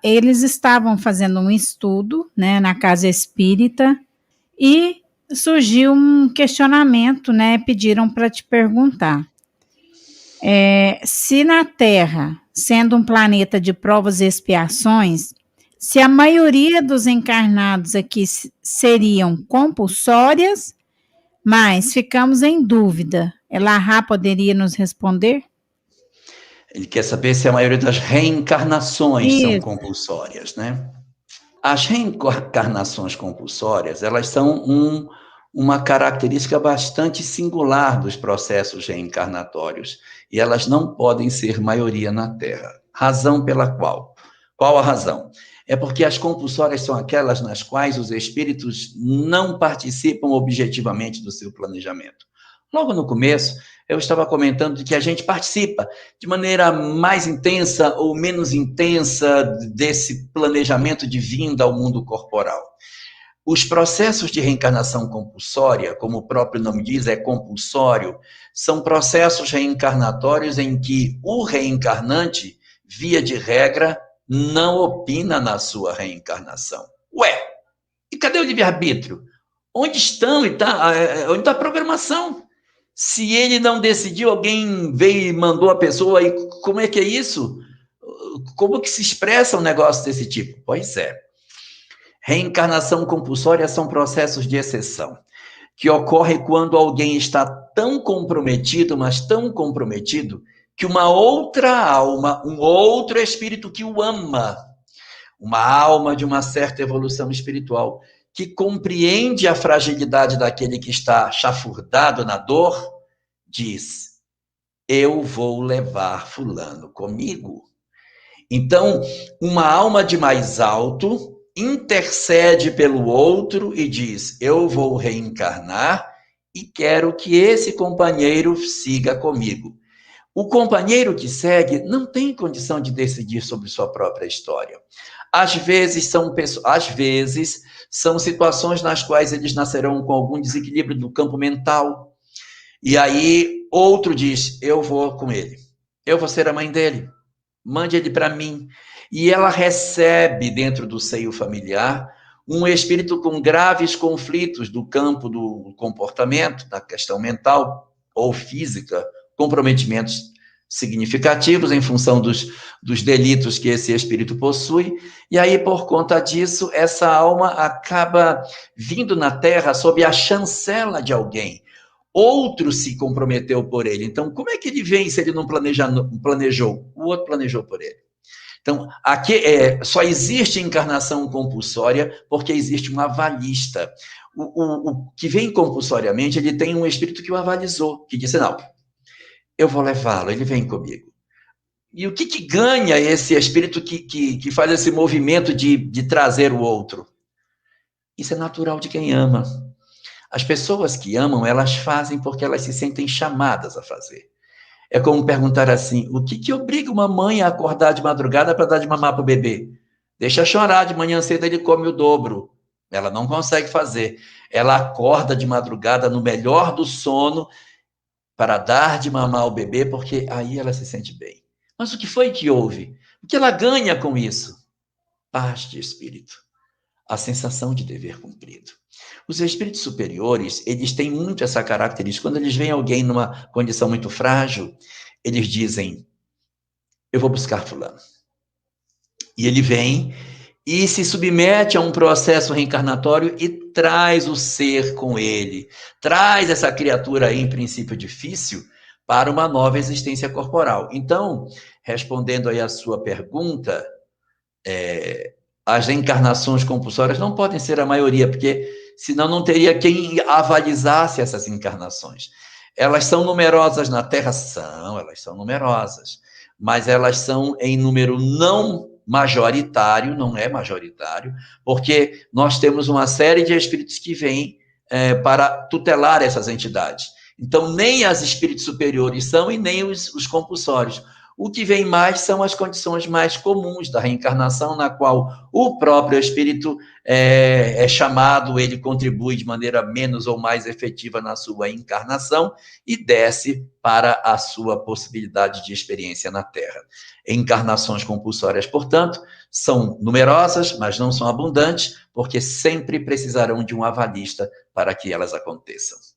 eles estavam fazendo um estudo, né, na casa espírita, e surgiu um questionamento, né, pediram para te perguntar. Se na Terra, sendo um planeta de provas e expiações, se a maioria dos encarnados aqui seriam compulsórias, mas ficamos em dúvida. Elahá poderia nos responder? Ele quer saber se a maioria das reencarnações são Isso. compulsórias, né? As reencarnações compulsórias, elas são uma característica bastante singular dos processos reencarnatórios, e elas não podem ser maioria na Terra. Razão pela qual? Qual a razão? É porque as compulsórias são aquelas nas quais os espíritos não participam objetivamente do seu planejamento. Logo no começo, eu estava comentando que a gente participa de maneira mais intensa ou menos intensa desse planejamento de vinda ao mundo corporal. Os processos de reencarnação compulsória, como o próprio nome diz, é compulsório, são processos reencarnatórios em que o reencarnante, via de regra, não opina na sua reencarnação. Ué, e cadê o livre-arbítrio? Onde onde está a programação? Se ele não decidiu, alguém veio e mandou a pessoa, e como é que é isso? Como que se expressa um negócio desse tipo? Pois é. Reencarnação compulsória são processos de exceção, que ocorre quando alguém está tão comprometido, mas tão comprometido, que uma outra alma, um outro espírito que o ama, uma alma de uma certa evolução espiritual, que compreende a fragilidade daquele que está chafurdado na dor, diz: eu vou levar fulano comigo. Então, uma alma de mais alto intercede pelo outro e diz: eu vou reencarnar e quero que esse companheiro siga comigo. O companheiro que segue não tem condição de decidir sobre sua própria história. Às vezes são situações nas quais eles nascerão com algum desequilíbrio do campo mental. E aí outro diz: eu vou com ele, eu vou ser a mãe dele, mande ele para mim. E ela recebe dentro do seio familiar um espírito com graves conflitos do campo do comportamento, da questão mental ou física, comprometimentos significativos em função dos delitos que esse espírito possui, e aí, por conta disso, essa alma acaba vindo na Terra sob a chancela de alguém. Outro se comprometeu por ele. Então, como é que ele vem se ele não planejou? O outro planejou por ele. Então, aqui só existe encarnação compulsória porque existe um avalista. O que vem compulsoriamente, ele tem um espírito que o avalizou, que disse: não, eu vou levá-lo, ele vem comigo. E o que ganha esse espírito que faz esse movimento de trazer o outro? Isso é natural de quem ama. As pessoas que amam, elas fazem porque elas se sentem chamadas a fazer. É como perguntar assim: o que obriga uma mãe a acordar de madrugada para dar de mamar para o bebê? Deixa chorar, de manhã cedo ele come o dobro. Ela não consegue fazer. Ela acorda de madrugada no melhor do sono para dar de mamar ao bebê, porque aí ela se sente bem. Mas o que foi que houve? O que ela ganha com isso? Paz de espírito. A sensação de dever cumprido. Os espíritos superiores, eles têm muito essa característica. Quando eles veem alguém numa condição muito frágil, eles dizem: eu vou buscar fulano. E ele vem e se submete a um processo reencarnatório e traz o ser com ele. Traz essa criatura aí, em princípio difícil, para uma nova existência corporal. Então, respondendo aí a sua pergunta, as reencarnações compulsórias não podem ser a maioria, porque senão não teria quem avalizasse essas encarnações. Elas são numerosas na Terra? Elas são numerosas, mas elas são em número não majoritário, não é majoritário, porque nós temos uma série de espíritos que vêm para tutelar essas entidades. Então, nem as espíritos superiores são e nem os compulsórios. O que vem mais são as condições mais comuns da reencarnação, na qual o próprio espírito é chamado, ele contribui de maneira menos ou mais efetiva na sua encarnação e desce para a sua possibilidade de experiência na Terra. Encarnações compulsórias, portanto, são numerosas, mas não são abundantes, porque sempre precisarão de um avalista para que elas aconteçam.